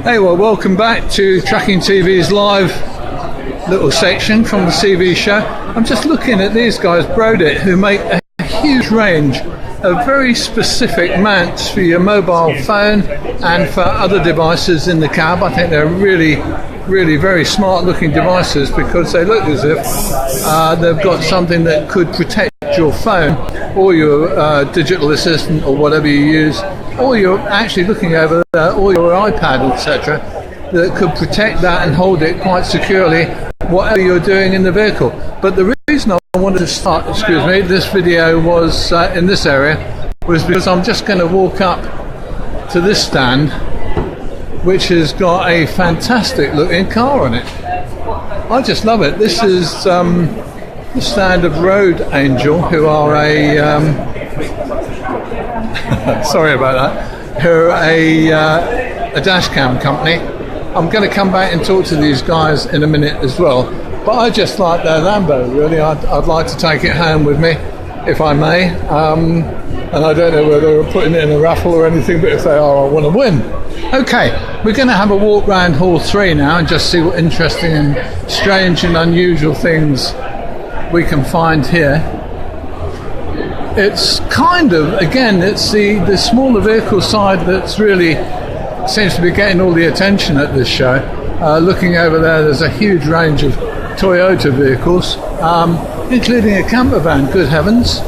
Hey, well, welcome back to Trucking TV's live little section from the CV show. I'm just looking at these guys, Brodit, who make a huge range of very specific mounts for your mobile phone and for other devices in the cab. I think they're really very smart looking devices because they look as if they've got something that could protect your phone or your digital assistant or whatever you use, or you're actually looking over or your iPad, etc., that could protect that and hold it quite securely whatever you're doing in the vehicle. But the reason I wanted to start, this video was in this area was because I'm just going to walk up to this stand, which has got a fantastic looking car on it. I just love it. This is the stand of Road Angel, who are a sorry about that, who are a dash cam company. I'm going to come back and talk to these guys in a minute as well, but I just like their Lambo, really. I'd like to take it home with me, if I may, and I don't know whether they're putting it in a raffle or anything, but if they are, I want to win. Okay, we're going to have a walk round Hall 3 now and just see what interesting and strange and unusual things we can find here. It's kind of, again, it's the smaller vehicle side that's really seems to be getting all the attention at this show. Looking over there, there's a huge range of Toyota vehicles, including a camper van, good heavens.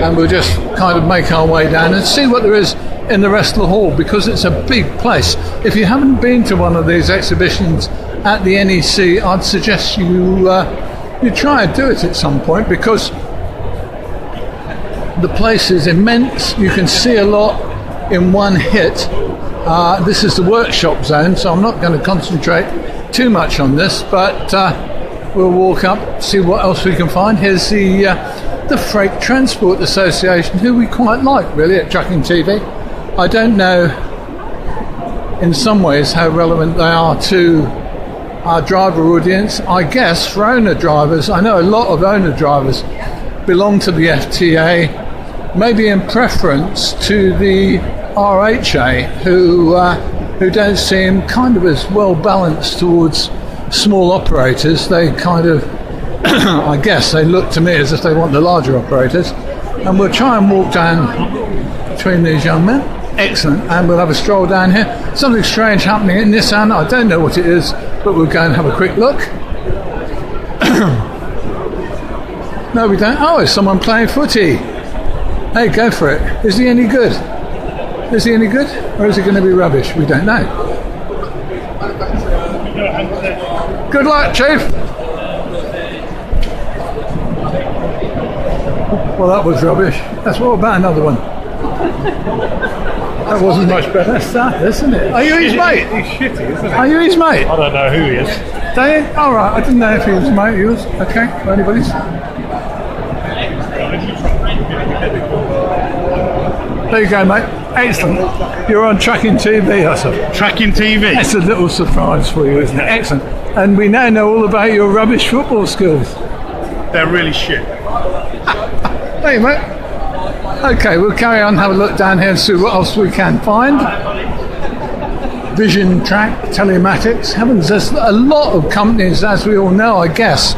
And we'll just kind of make our way down and see what there is in the rest of the hall, because it's a big place. If you haven't been to one of these exhibitions at the NEC, I'd suggest you try and do it at some point, because the place is immense. You can see a lot in one hit. This is the workshop zone, so I'm not going to concentrate too much on this, but we'll walk up, see what else we can find. Here's the Freight Transport Association, who we quite like, really, at Trucking TV. I don't know, in some ways, how relevant they are to our driver audience. I guess for owner drivers, I know a lot of owner drivers belong to the FTA, maybe in preference to the RHA, who don't seem kind of as well balanced towards small operators. They kind of, I guess, they look to me as if they want the larger operators. And we'll try and walk down between these young men. Excellent. And we'll have a stroll down here. Something strange happening in this end. I don't know what it is, but we'll go and have a quick look. No, we don't. Oh, it's someone playing footy. Hey, go for it. Is he any good? Is he any good? Or is he going to be rubbish? We don't know. Good luck, Chief. Well, that was rubbish. What about another one? That wasn't much better. That's sad, isn't it? Are you his mate? He's shitty, isn't he? Are you his mate? I don't know who he is. Do you? All right. I didn't know if he was a mate of yours. Okay. Anybody's? There you go, mate. Excellent. You're on Trucking TV, I suppose. Trucking TV? That's a little surprise for you, isn't it? Excellent. And we now know all about your rubbish football skills. They're really shit. Hey, mate. Okay, we'll carry on, have a look down here and see what else we can find. Vision track, telematics. Heavens, there's a lot of companies, as we all know, I guess,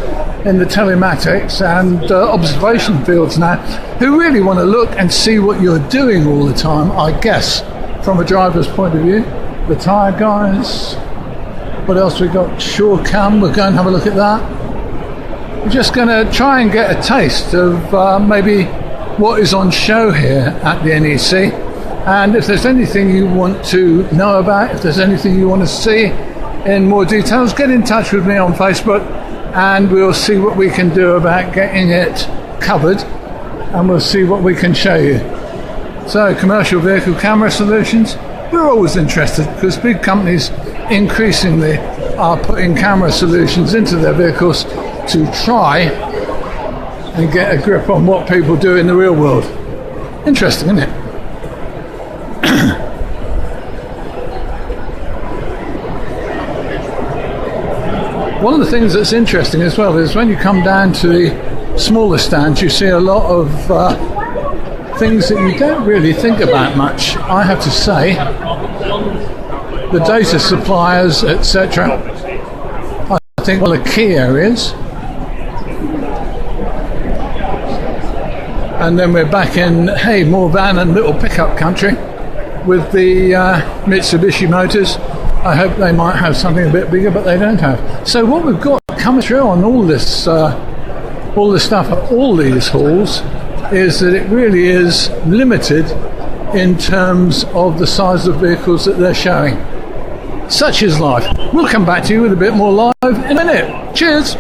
in the telematics and observation fields now, who really want to look and see what you're doing all the time, I guess, from a driver's point of view. The tyre guys. What else we got? Shore Cam, we'll go and have a look at that. We're just going to try and get a taste of maybe what is on show here at the NEC, and if there's anything you want to know about, if there's anything you want to see in more details, get in touch with me on Facebook and we'll see what we can do about getting it covered, and we'll see what we can show you. So, commercial vehicle camera solutions, we're always interested because big companies increasingly are putting camera solutions into their vehicles to try and get a grip on what people do in the real world. Interesting, isn't it? One of the things that's interesting as well is when you come down to the smaller stands, you see a lot of things that you don't really think about much, I have to say. The data suppliers, etc., I think are the key areas. And then we're back in, hey, more van and little pickup country with the Mitsubishi Motors. I hope they might have something a bit bigger, but they don't have. So what we've got coming through on all this stuff at all these halls is that it really is limited in terms of the size of vehicles that they're showing. Such is life. We'll come back to you with a bit more live in a minute. Cheers.